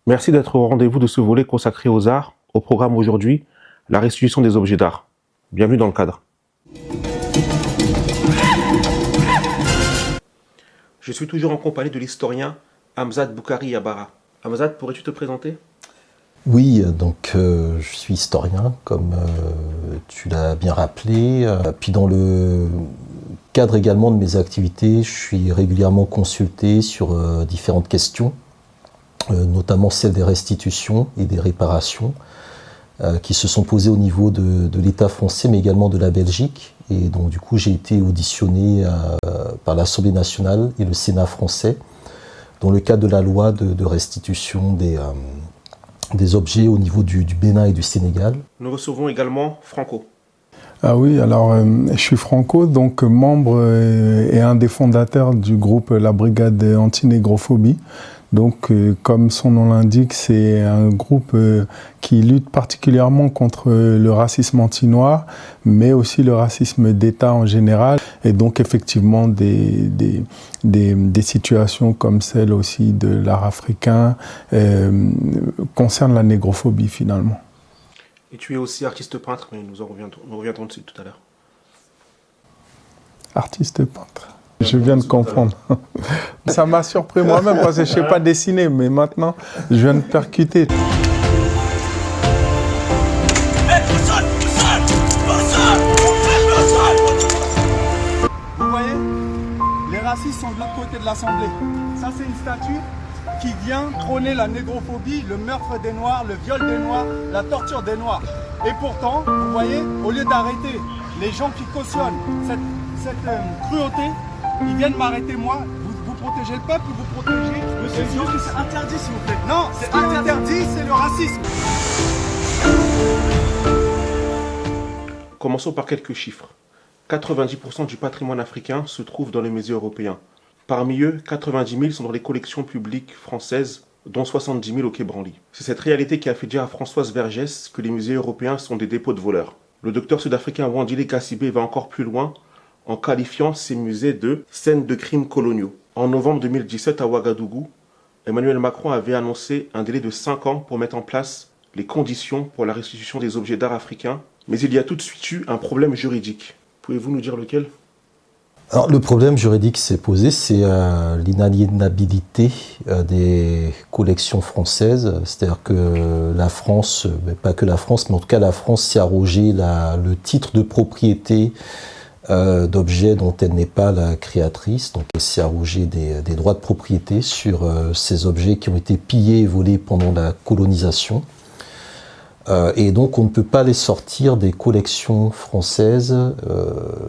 Merci d'être au rendez-vous de ce volet consacré aux arts. Au programme aujourd'hui, la restitution des objets d'art. Bienvenue dans le cadre. Je suis toujours en compagnie de l'historien Hamzat Boukari Yabara. Hamzat, pourrais-tu te présenter ? Oui, donc je suis historien, comme tu l'as bien rappelé. Puis dans le cadre également de mes activités, je suis régulièrement consulté sur différentes questions, notamment celle des restitutions et des réparations, qui se sont posées au niveau de l'État français, mais également de la Belgique. Et donc du coup, j'ai été auditionné par l'Assemblée nationale et le Sénat français dans le cadre de la loi de restitution des objets au niveau du Bénin et du Sénégal. Nous recevons également Franco. Ah oui, alors je suis Franco, donc membre et un des fondateurs du groupe La Brigade Anti-Négrophobie. Donc comme son nom l'indique, c'est un groupe qui lutte particulièrement contre le racisme anti-noir, mais aussi le racisme d'État en général. Et donc effectivement des situations comme celle aussi de l'art africain concernent la négrophobie finalement. Et tu es aussi artiste peintre, mais nous reviendrons dessus tout à l'heure. Artiste peintre. Je viens de comprendre. Ça m'a surpris moi-même parce que je ne sais pas dessiner, mais maintenant, je viens de percuter. Vous voyez, les racistes sont de l'autre côté de l'Assemblée. Ça, c'est une statue qui vient trôner la négrophobie, le meurtre des Noirs, le viol des Noirs, la torture des Noirs. Et pourtant, vous voyez, au lieu d'arrêter les gens qui cautionnent cette cruauté, ils viennent m'arrêter moi. Vous protégez le peuple ou vous protégez monsieur Diop? C'est interdit, s'il vous plaît. Non, c'est interdit, c'est le racisme. Commençons par quelques chiffres. 90% du patrimoine africain se trouve dans les musées européens. Parmi eux, 90 000 sont dans les collections publiques françaises, dont 70 000 au Quai Branly. C'est cette réalité qui a fait dire à Françoise Vergès que les musées européens sont des dépôts de voleurs. Le docteur sud-africain Wandile Kassibé va encore plus loin en qualifiant ces musées de scènes de crimes coloniaux. En novembre 2017 à Ouagadougou, Emmanuel Macron avait annoncé un délai de 5 ans pour mettre en place les conditions pour la restitution des objets d'art africains, mais il y a tout de suite eu un problème juridique. Pouvez-vous nous dire lequel ? Alors, le problème juridique qui s'est posé, c'est l'inaliénabilité des collections françaises. C'est-à-dire que la France, mais pas que la France, mais en tout cas la France s'est arrogé le titre de propriété d'objets dont elle n'est pas la créatrice. Donc elle s'est arrogé des droits de propriété sur ces objets qui ont été pillés et volés pendant la colonisation. Et donc on ne peut pas les sortir des collections françaises,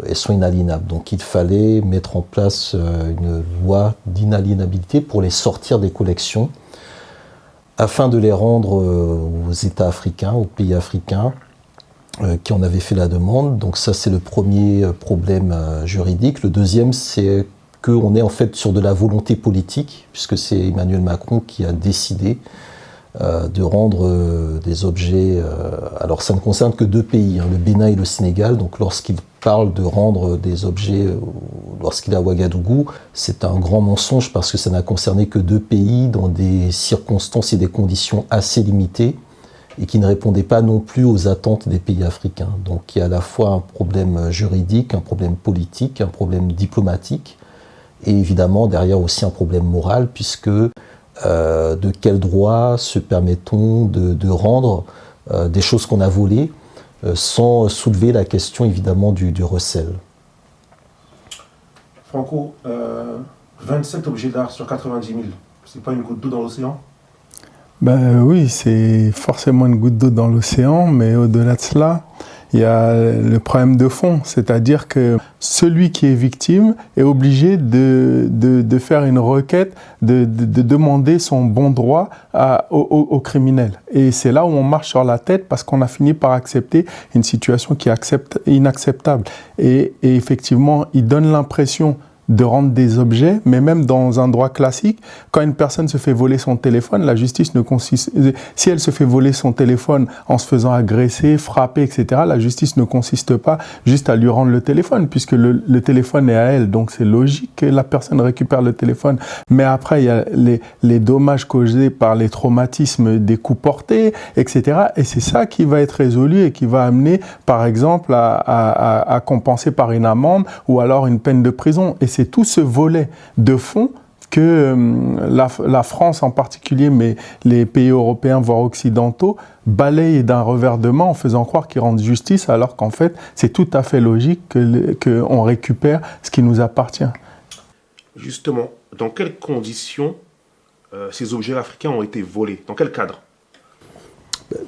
elles sont inaliénables. Donc il fallait mettre en place une loi d'inaliénabilité pour les sortir des collections, afin de les rendre aux États africains, aux pays africains, qui en avaient fait la demande. Donc ça, c'est le premier problème juridique. Le deuxième, c'est qu'on est en fait sur de la volonté politique, puisque c'est Emmanuel Macron qui a décidé de rendre des objets... alors ça ne concerne que 2 pays, le Bénin et le Sénégal. Donc lorsqu'il parle de rendre des objets, lorsqu'il est à Ouagadougou, c'est un grand mensonge parce que ça n'a concerné que 2 pays dans des circonstances et des conditions assez limitées, et qui ne répondait pas non plus aux attentes des pays africains. Donc il y a à la fois un problème juridique, un problème politique, un problème diplomatique, et évidemment derrière aussi un problème moral, puisque de quel droit se permet-on de rendre des choses qu'on a volées sans soulever la question évidemment du recel. Franco, 27 objets d'art sur 90 000, c'est pas une goutte d'eau dans l'océan ? Ben oui, c'est forcément une goutte d'eau dans l'océan, mais au-delà de cela, il y a le problème de fond, c'est-à-dire que celui qui est victime est obligé de faire une requête, de demander son bon droit au criminel. Et c'est là où on marche sur la tête parce qu'on a fini par accepter une situation qui est inacceptable. Et effectivement, il donne l'impression de rendre des objets, mais même dans un droit classique, quand une personne se fait voler son téléphone, la justice ne consiste... Si elle se fait voler son téléphone en se faisant agresser, frapper, etc., la justice ne consiste pas juste à lui rendre le téléphone, puisque le téléphone est à elle, donc c'est logique que la personne récupère le téléphone. Mais après, il y a les dommages causés par les traumatismes des coups portés, etc., et c'est ça qui va être résolu et qui va amener, par exemple, à compenser par une amende ou alors une peine de prison. Et c'est tout ce volet de fond que la France en particulier, mais les pays européens, voire occidentaux, balayent d'un revers de main en faisant croire qu'ils rendent justice, alors qu'en fait, c'est tout à fait logique qu'on récupère ce qui nous appartient. Justement, dans quelles conditions ces objets africains ont été volés? Dans quel cadre?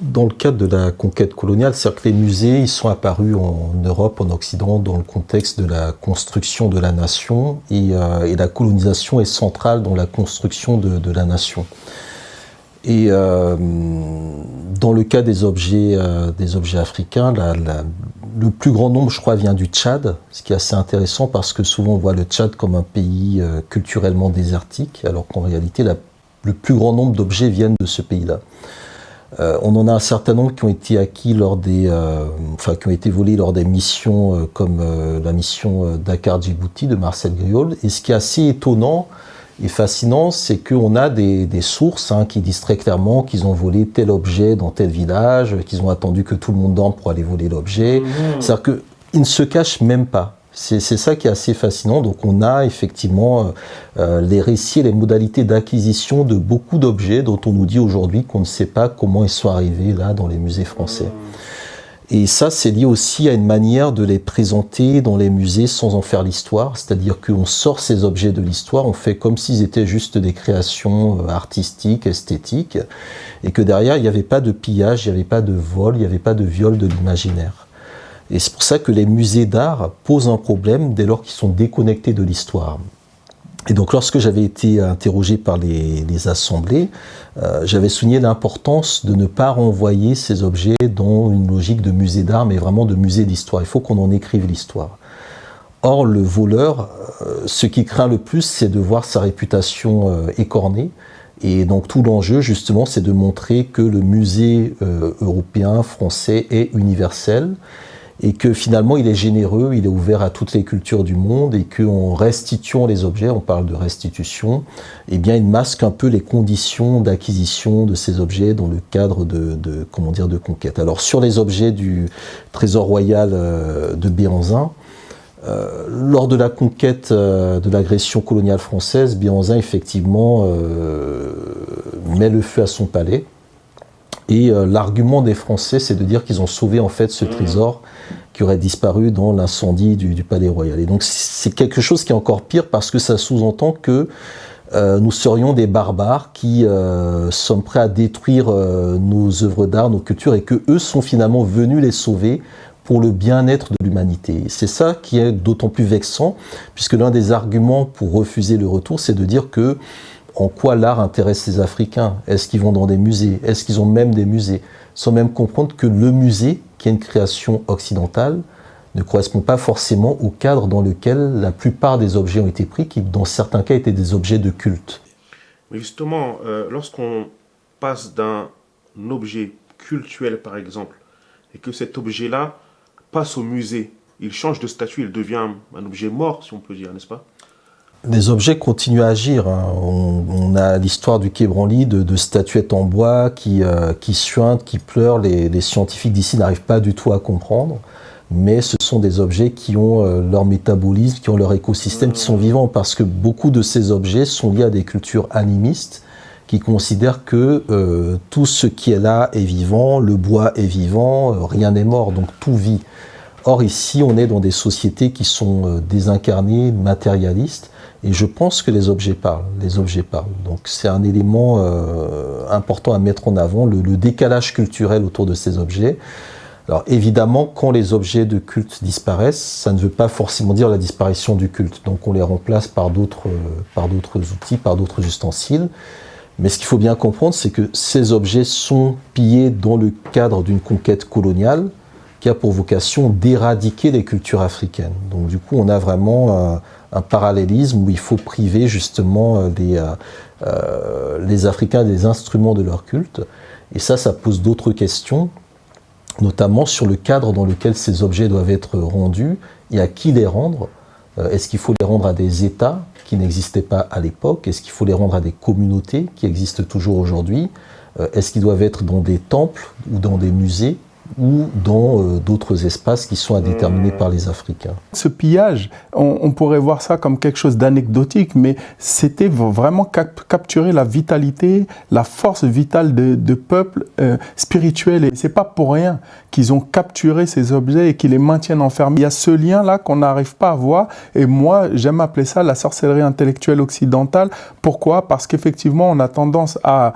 Dans le cadre de la conquête coloniale, c'est-à-dire que les musées ils sont apparus en Europe, en Occident, dans le contexte de la construction de la nation et la colonisation est centrale dans la construction de la nation. Et dans le cas des objets africains, le plus grand nombre, je crois, vient du Tchad, ce qui est assez intéressant parce que souvent on voit le Tchad comme un pays culturellement désertique, alors qu'en réalité le plus grand nombre d'objets viennent de ce pays-là. On en a un certain nombre qui ont été acquis qui ont été volés lors des missions comme la mission Dakar-Djibouti de Marcel Griol. Et ce qui est assez étonnant et fascinant, c'est qu'on a des sources qui disent très clairement qu'ils ont volé tel objet dans tel village, qu'ils ont attendu que tout le monde dorme pour aller voler l'objet. C'est-à-dire qu'ils ne se cachent même pas. C'est ça qui est assez fascinant. Donc on a effectivement les récits et les modalités d'acquisition de beaucoup d'objets dont on nous dit aujourd'hui qu'on ne sait pas comment ils sont arrivés là dans les musées français. Et ça, c'est lié aussi à une manière de les présenter dans les musées sans en faire l'histoire. C'est-à-dire qu'on sort ces objets de l'histoire, on fait comme s'ils étaient juste des créations artistiques, esthétiques, et que derrière, il n'y avait pas de pillage, il n'y avait pas de vol, il n'y avait pas de viol de l'imaginaire. Et c'est pour ça que les musées d'art posent un problème dès lors qu'ils sont déconnectés de l'histoire. Et donc lorsque j'avais été interrogé par les assemblées, j'avais souligné l'importance de ne pas renvoyer ces objets dans une logique de musée d'art, mais vraiment de musée d'histoire. Il faut qu'on en écrive l'histoire. Or, le voleur, ce qui craint le plus, c'est de voir sa réputation écornée. Et donc tout l'enjeu, justement, c'est de montrer que le musée européen, français est universel, et que finalement il est généreux, il est ouvert à toutes les cultures du monde et qu'en restituant les objets, on parle de restitution, eh bien il masque un peu les conditions d'acquisition de ces objets dans le cadre de conquête. Alors sur les objets du trésor royal de Béhanzin, lors de la conquête de l'agression coloniale française, Béhanzin effectivement met le feu à son palais. Et l'argument des Français, c'est de dire qu'ils ont sauvé en fait ce trésor qui aurait disparu dans l'incendie du palais royal. Et donc c'est quelque chose qui est encore pire parce que ça sous-entend que nous serions des barbares qui sommes prêts à détruire nos œuvres d'art, nos cultures, et que eux sont finalement venus les sauver pour le bien-être de l'humanité. C'est ça qui est d'autant plus vexant, puisque l'un des arguments pour refuser le retour, c'est de dire que en quoi l'art intéresse les Africains? Est-ce qu'ils vont dans des musées? Est-ce qu'ils ont même des musées? Sans même comprendre que le musée, qui est une création occidentale, ne correspond pas forcément au cadre dans lequel la plupart des objets ont été pris, qui dans certains cas étaient des objets de culte. Mais justement, lorsqu'on passe d'un objet cultuel, par exemple, et que cet objet-là passe au musée, il change de statut, il devient un objet mort, si on peut dire, n'est-ce pas? Les objets continuent à agir. On a l'histoire du Quai Branly de statuettes en bois qui suintent, qui pleurent. Les scientifiques d'ici n'arrivent pas du tout à comprendre. Mais ce sont des objets qui ont leur métabolisme, qui ont leur écosystème, qui sont vivants. Parce que beaucoup de ces objets sont liés à des cultures animistes qui considèrent que tout ce qui est là est vivant, le bois est vivant, rien n'est mort, donc tout vit. Or ici, on est dans des sociétés qui sont désincarnées, matérialistes. Et je pense que les objets parlent. Donc c'est un élément important à mettre en avant, le décalage culturel autour de ces objets. Alors évidemment, quand les objets de culte disparaissent, ça ne veut pas forcément dire la disparition du culte. Donc on les remplace par d'autres outils, par d'autres ustensiles. Mais ce qu'il faut bien comprendre, c'est que ces objets sont pillés dans le cadre d'une conquête coloniale qui a pour vocation d'éradiquer les cultures africaines. Donc du coup, on a vraiment un parallélisme où il faut priver justement les Africains des instruments de leur culte. Et ça pose d'autres questions, notamment sur le cadre dans lequel ces objets doivent être rendus et à qui les rendre. Est-ce qu'il faut les rendre à des États qui n'existaient pas à l'époque? Est-ce qu'il faut les rendre à des communautés qui existent toujours aujourd'hui? Est-ce qu'ils doivent être dans des temples ou dans des musées ou dans d'autres espaces qui sont à déterminer par les Africains? Ce pillage, on pourrait voir ça comme quelque chose d'anecdotique, mais c'était vraiment capturer la vitalité, la force vitale de peuples spirituels. Et c'est pas pour rien qu'ils ont capturé ces objets et qu'ils les maintiennent enfermés. Il y a ce lien-là qu'on n'arrive pas à voir. Et moi, j'aime appeler ça la sorcellerie intellectuelle occidentale. Pourquoi? Parce qu'effectivement, on a tendance à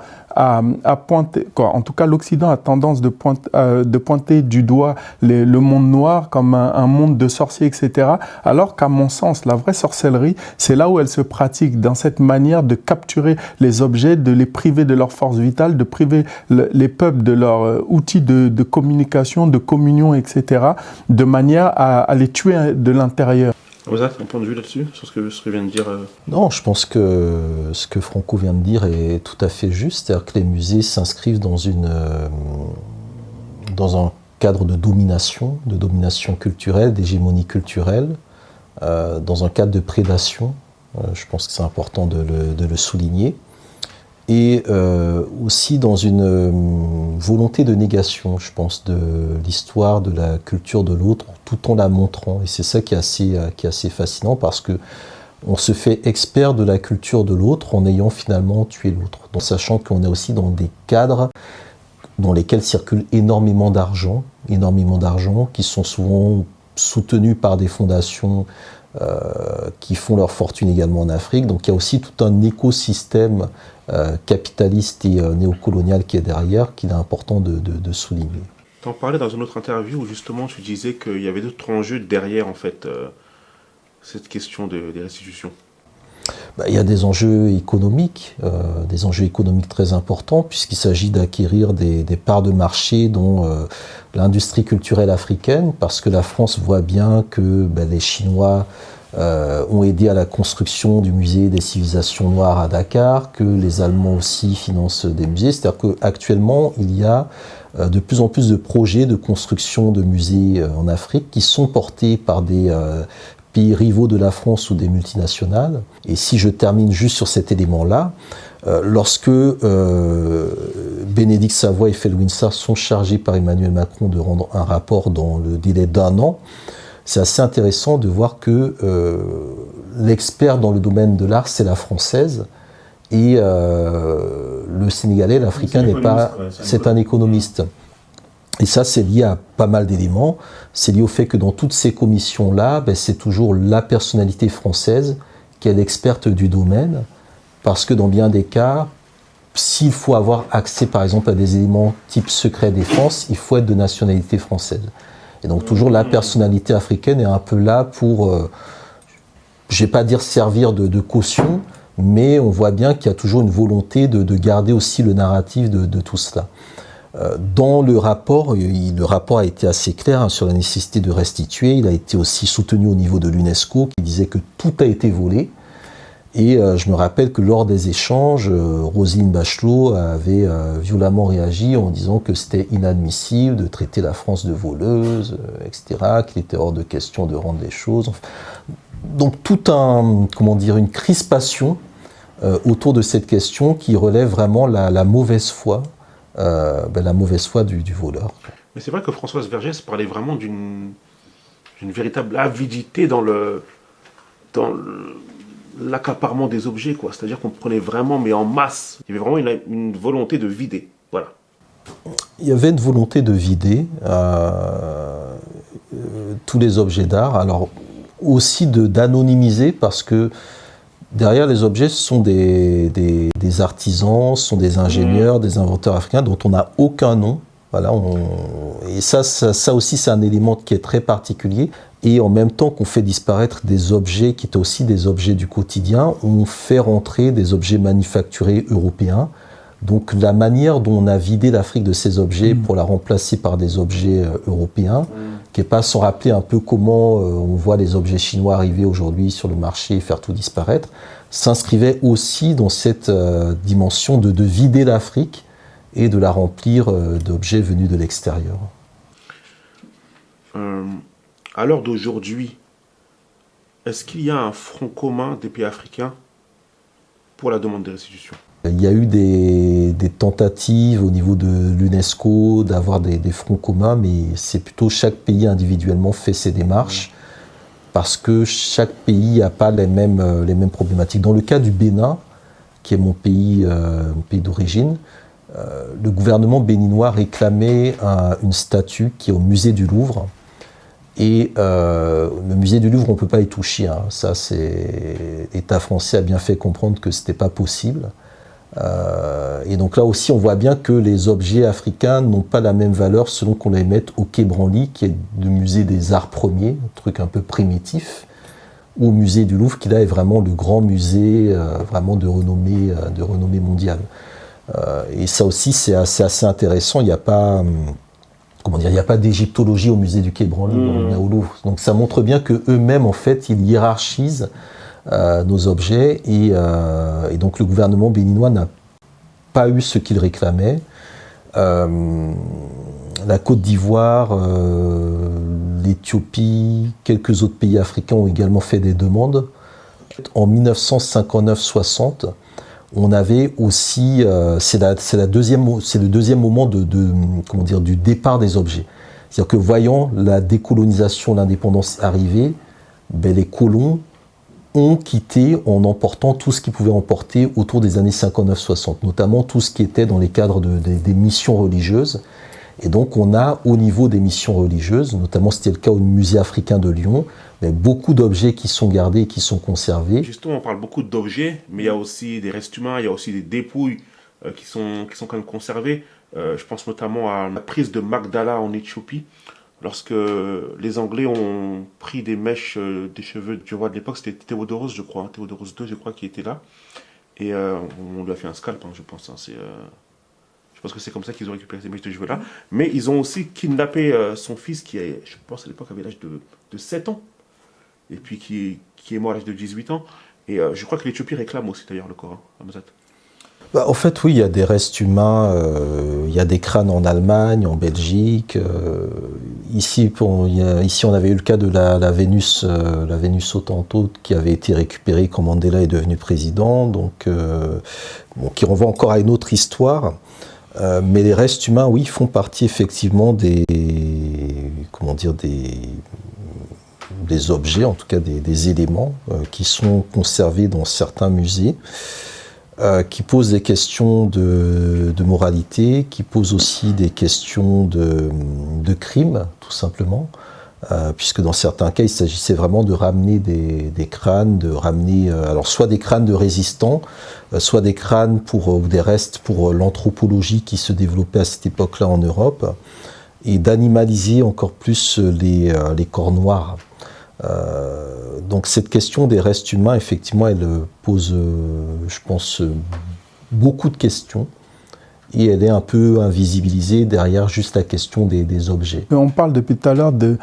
pointer, en tout cas l'Occident a tendance de pointer du doigt le monde noir comme un monde de sorciers, etc. Alors qu'à mon sens, la vraie sorcellerie, c'est là où elle se pratique, dans cette manière de capturer les objets, de les priver de leur force vitale, de priver les peuples de leurs outils de communication, de communion, etc., de manière à les tuer de l'intérieur. Vous avez un point de vue là-dessus, sur ce que vient de dire Non, je pense que ce que Franco vient de dire est tout à fait juste. C'est-à-dire que les musées s'inscrivent dans un cadre de domination culturelle, d'hégémonie culturelle, dans un cadre de prédation. Je pense que c'est important de le souligner. Et aussi dans une volonté de négation, je pense, de l'histoire, de la culture de l'autre, tout en la montrant. Et c'est ça qui est assez fascinant, parce que on se fait expert de la culture de l'autre en ayant finalement tué l'autre. Donc, sachant qu'on est aussi dans des cadres dans lesquels circule énormément d'argent, qui sont souvent soutenus par des fondations qui font leur fortune également en Afrique. Donc il y a aussi tout un écosystème capitaliste et néocolonial qui est derrière, qu'il est important de souligner. Tu en parlais dans une autre interview où justement tu disais qu'il y avait d'autres enjeux derrière en fait cette question des restitutions. Il y a des enjeux économiques très importants, puisqu'il s'agit d'acquérir des parts de marché dans l'industrie culturelle africaine, parce que la France voit bien que les Chinois ont aidé à la construction du musée des civilisations noires à Dakar, que les Allemands aussi financent des musées. C'est-à-dire qu'actuellement, il y a de plus en plus de projets de construction de musées en Afrique qui sont portés par des pays rivaux de la France ou des multinationales. Et si je termine juste sur cet élément-là, lorsque Bénédicte Savoy et Felwine Sarr sont chargés par Emmanuel Macron de rendre un rapport dans le délai d'1 an, c'est assez intéressant de voir que l'expert dans le domaine de l'art, c'est la Française, et le Sénégalais, l'Africain n'est pas... C'est un économiste. Et ça, c'est lié à pas mal d'éléments. C'est lié au fait que dans toutes ces commissions-là, c'est toujours la personnalité française qui est l'experte du domaine, parce que dans bien des cas, s'il faut avoir accès, par exemple, à des éléments type secret défense, il faut être de nationalité française. Et donc toujours la personnalité africaine est un peu là pour, je ne vais pas dire servir de caution, mais on voit bien qu'il y a toujours une volonté de garder aussi le narratif de tout cela. Dans le rapport a été assez clair sur la nécessité de restituer. Il a été aussi soutenu au niveau de l'UNESCO, qui disait que tout a été volé. Et je me rappelle que lors des échanges, Roselyne Bachelot avait violemment réagi en disant que c'était inadmissible de traiter la France de voleuse, etc., qu'il était hors de question de rendre les choses. Donc une crispation autour de cette question qui relève vraiment la mauvaise foi. La mauvaise foi du voleur. Mais c'est vrai que Françoise Vergès parlait vraiment d'une véritable avidité dans l'accaparement des objets, quoi. C'est-à-dire qu'on prenait vraiment, mais en masse. Il y avait vraiment une volonté de vider. Voilà. Il y avait une volonté de vider tous les objets d'art. Alors aussi d'anonymiser, parce que derrière les objets, ce sont des artisans, ce sont des ingénieurs, des inventeurs africains dont on n'a aucun nom. Voilà, et ça aussi, c'est un élément qui est très particulier. Et en même temps qu'on fait disparaître des objets qui étaient aussi des objets du quotidien, on fait rentrer des objets manufacturés européens. Donc la manière dont on a vidé l'Afrique de ces objets pour la remplacer par des objets européens qui n'est pas sans rappeler un peu comment on voit les objets chinois arriver aujourd'hui sur le marché et faire tout disparaître, s'inscrivait aussi dans cette dimension de vider l'Afrique et de la remplir d'objets venus de l'extérieur. À l'heure d'aujourd'hui, est-ce qu'il y a un front commun des pays africains pour la demande de restitution? Il y a eu des tentatives au niveau de l'UNESCO d'avoir des fronts communs, mais c'est plutôt chaque pays individuellement fait ses démarches, parce que chaque pays n'a pas les mêmes problématiques. Dans le cas du Bénin, qui est mon pays d'origine, le gouvernement béninois réclamait une statue qui est au musée du Louvre. Et le musée du Louvre, on ne peut pas y toucher. Hein. Ça, l'État français a bien fait comprendre que ce n'était pas possible. Et donc là aussi, on voit bien que les objets africains n'ont pas la même valeur selon qu'on les mette au Quai Branly, qui est le musée des arts premiers, un truc un peu primitif, ou au musée du Louvre, qui là est vraiment le grand musée vraiment de renommée mondiale. Et ça aussi, c'est assez intéressant. Il n'y a pas... il n'y a pas d'égyptologie au musée du Quai Branly, au Louvre. Donc ça montre bien qu'eux-mêmes, en fait, ils hiérarchisent nos objets et donc le gouvernement béninois n'a pas eu ce qu'il réclamait. La Côte d'Ivoire, l'Éthiopie, quelques autres pays africains ont également fait des demandes. En 1959-60, on avait aussi, c'est le deuxième moment du départ des objets. C'est-à-dire que voyant la décolonisation, l'indépendance arriver, les colons ont quitté en emportant tout ce qu'ils pouvaient emporter autour des années 59-60, notamment tout ce qui était dans les cadres des missions religieuses. Et donc on a au niveau des missions religieuses, notamment c'était le cas au musée africain de Lyon, beaucoup d'objets qui sont gardés et qui sont conservés. Justement, on parle beaucoup d'objets, mais il y a aussi des restes humains, il y a aussi des dépouilles qui sont quand même conservées. Je pense notamment à la prise de Magdala en Éthiopie, lorsque les Anglais ont pris des mèches des cheveux du roi de l'époque, c'était Théodoros, je crois, Théodoros II, je crois, qui était là. Et on lui a fait un scalp, je pense. Je pense que c'est comme ça qu'ils ont récupéré ces mèches de cheveux-là. Mais ils ont aussi kidnappé son fils, qui, je pense, à l'époque avait l'âge de 7 ans. Et puis qui est mort à l'âge de 18 ans. Et je crois que l'Éthiopie réclame aussi d'ailleurs le corps, Hamzat. En fait, oui, il y a des restes humains, il y a des crânes en Allemagne, en Belgique. Ici, on avait eu le cas de la Vénus Otanto qui avait été récupérée quand Mandela est devenu président, donc qui renvoie encore à une autre histoire. Mais les restes humains, oui, font partie effectivement des objets, en tout cas des éléments qui sont conservés dans certains musées, qui posent des questions de moralité, qui posent aussi des questions de crime, tout simplement, puisque dans certains cas, il s'agissait vraiment de ramener des crânes, alors soit des crânes de résistants, soit des crânes ou des restes pour l'anthropologie qui se développait à cette époque-là en Europe, et d'animaliser encore plus les corps noirs. Donc cette question des restes humains, effectivement, elle pose, je pense, beaucoup de questions et elle est un peu invisibilisée derrière juste la question des objets. On parle depuis tout à l'heure de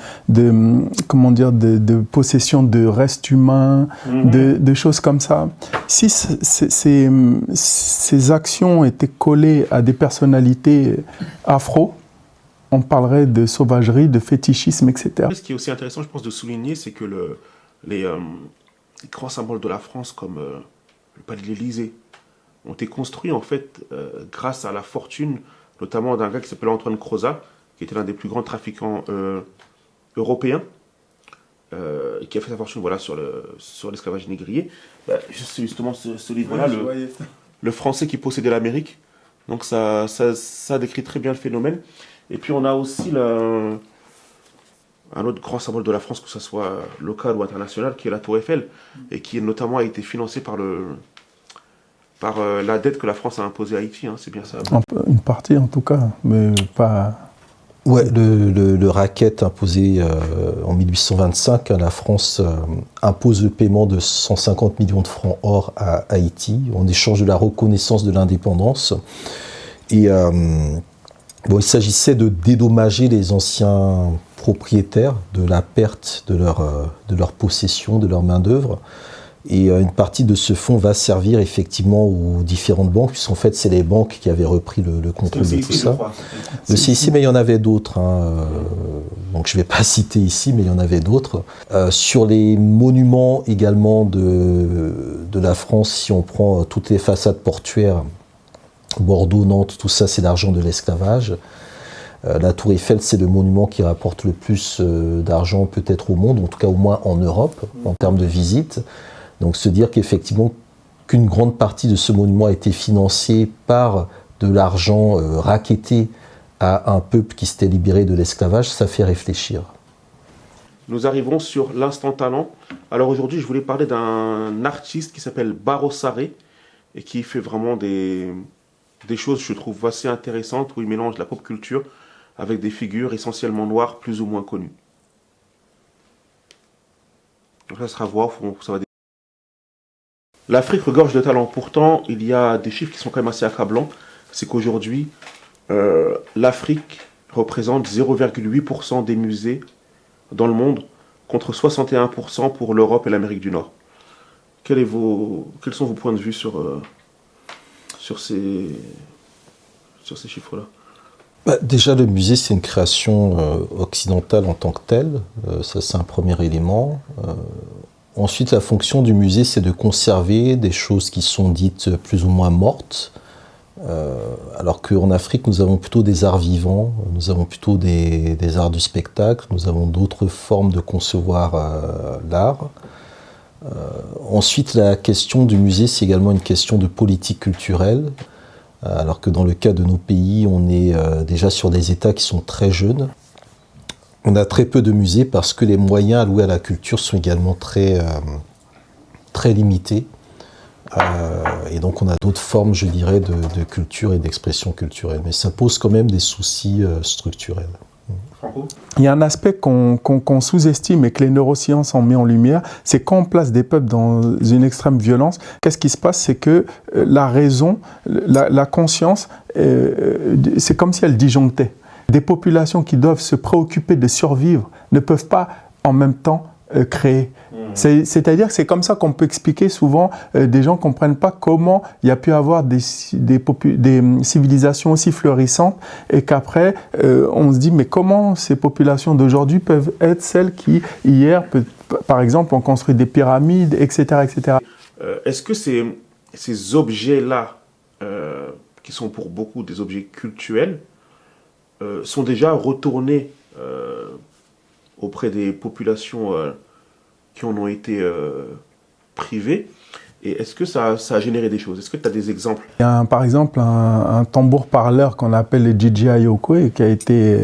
possession de restes humains, de choses comme ça. Si ces actions étaient collées à des personnalités afro, on parlerait de sauvagerie, de fétichisme, etc. Ce qui est aussi intéressant, je pense, de souligner, c'est que les grands symboles de la France, comme le palais de l'Élysée, ont été construits en fait grâce à la fortune, notamment d'un gars qui s'appelait Antoine Crozat, qui était l'un des plus grands trafiquants européens, qui a fait sa fortune sur l'esclavage négrier. C'est justement ce livre-là, le Français qui possédait l'Amérique. Donc ça décrit très bien le phénomène. Et puis on a aussi un autre grand symbole de la France, que ce soit local ou international, qui est la Tour Eiffel, et qui notamment a été financé par la dette que la France a imposée à Haïti, hein, c'est bien ça. Une partie en tout cas, mais pas... Ouais, le racket imposé en 1825, la France impose le paiement de 150 millions de francs or à Haïti, en échange de la reconnaissance de l'indépendance. Et il s'agissait de dédommager les anciens propriétaires de la perte de leur possession, de leur main-d'œuvre. Et une partie de ce fonds va servir effectivement aux différentes banques, puisqu'en fait, c'est les banques qui avaient repris le contrôle de tout ça. Le CIC, mais il y en avait d'autres. Donc je ne vais pas citer ici, mais il y en avait d'autres. Sur les monuments également de la France, si on prend toutes les façades portuaires, Bordeaux, Nantes, tout ça, c'est l'argent de l'esclavage. La Tour Eiffel, c'est le monument qui rapporte le plus d'argent peut-être au monde, en tout cas au moins en Europe, en termes de visites. Donc se dire qu'effectivement, qu'une grande partie de ce monument a été financée par de l'argent racketté à un peuple qui s'était libéré de l'esclavage, ça fait réfléchir. Nous arrivons sur l'instant talent. Alors aujourd'hui, je voulais parler d'un artiste qui s'appelle Baro Sarré et qui fait vraiment des choses, je trouve, assez intéressantes, où il mélange la pop culture avec des figures essentiellement noires, plus ou moins connues. Donc ça sera à voir, ça va. L'Afrique regorge de talents. Pourtant, il y a des chiffres qui sont quand même assez accablants. C'est qu'aujourd'hui, l'Afrique représente 0,8% des musées dans le monde, contre 61% pour l'Europe et l'Amérique du Nord. Quels sont vos points de vue sur ces chiffres-là? Déjà, le musée, c'est une création occidentale en tant que telle. Ça, c'est un premier élément. Ensuite, la fonction du musée, c'est de conserver des choses qui sont dites plus ou moins mortes. Alors qu'en Afrique, nous avons plutôt des arts vivants, nous avons plutôt des arts du spectacle, nous avons d'autres formes de concevoir l'art. Ensuite, la question du musée, c'est également une question de politique culturelle. Alors que dans le cas de nos pays, on est déjà sur des États qui sont très jeunes. On a très peu de musées parce que les moyens alloués à la culture sont également très limités. Et donc on a d'autres formes, je dirais, de culture et d'expression culturelle. Mais ça pose quand même des soucis structurels. Franco ? Il y a un aspect qu'on sous-estime et que les neurosciences ont mis en lumière, c'est quand on place des peuples dans une extrême violence, qu'est-ce qui se passe? C'est que la raison, la conscience, c'est comme si elle disjonctait. Des populations qui doivent se préoccuper de survivre ne peuvent pas en même temps créer. C'est-à-dire que c'est comme ça qu'on peut expliquer souvent, des gens ne comprennent pas comment il y a pu avoir des civilisations aussi florissantes et qu'après on se dit mais comment ces populations d'aujourd'hui peuvent être celles qui hier, par exemple, ont construit des pyramides, etc. etc. Est-ce que ces objets-là, qui sont pour beaucoup des objets cultuels, sont déjà retournés auprès des populations qui en ont été privées? Et est-ce que ça a généré des choses? Est-ce que tu as des exemples? Il y a par exemple un tambour-parleur qu'on appelle le Djidji Ayokwe qui a été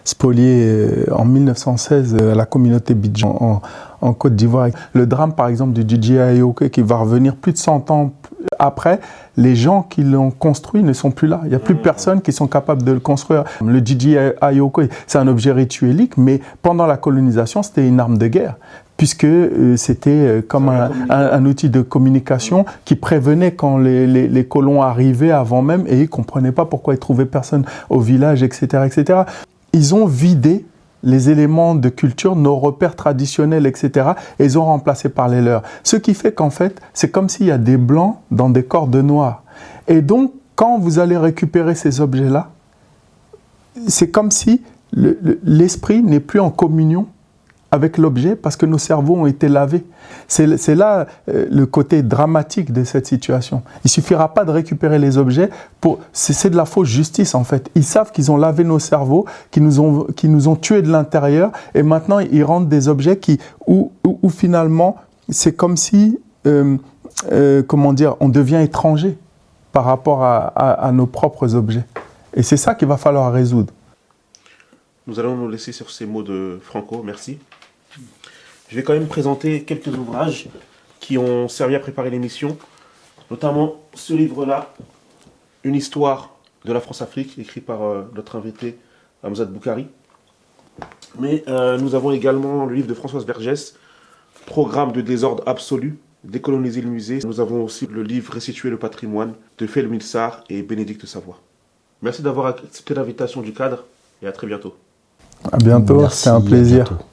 spolié en 1916 à la communauté Bidjan en Côte d'Ivoire. Le drame par exemple du Djidji Ayokwe qui va revenir plus de 100 ans après, les gens qui l'ont construit ne sont plus là. Il n'y a plus personne qui sont capables de le construire. Le Djidji Ayokwe, c'est un objet rituelique, mais pendant la colonisation, c'était une arme de guerre, puisque c'était comme un outil de communication qui prévenait quand les colons arrivaient avant même et ils ne comprenaient pas pourquoi ils ne trouvaient personne au village, etc., etc. Ils ont vidé les éléments de culture, nos repères traditionnels, etc., et ils ont remplacé par les leurs. Ce qui fait qu'en fait, c'est comme s'il y a des blancs dans des corps de noirs. Et donc, quand vous allez récupérer ces objets-là, c'est comme si l'esprit n'est plus en communion avec l'objet parce que nos cerveaux ont été lavés. C'est là le côté dramatique de cette situation. Il ne suffira pas de récupérer les objets, c'est de la fausse justice en fait. Ils savent qu'ils ont lavé nos cerveaux, qu'ils nous ont tués de l'intérieur et maintenant ils rendent des objets où finalement c'est comme si, on devient étranger par rapport à nos propres objets. Et c'est ça qu'il va falloir résoudre. Nous allons nous laisser sur ces mots de Franco, merci. Je vais quand même présenter quelques ouvrages qui ont servi à préparer l'émission, notamment ce livre-là, Une histoire de la France-Afrique, écrit par notre invité Hamzat Boukari. Mais nous avons également le livre de Françoise Vergès, Programme de désordre absolu, décoloniser le musée. Nous avons aussi le livre Restituer le patrimoine de Felwine Sarr et Bénédicte Savoie. Merci d'avoir accepté l'invitation du cadre et à très bientôt. À bientôt, Merci, c'était un à plaisir. bientôt.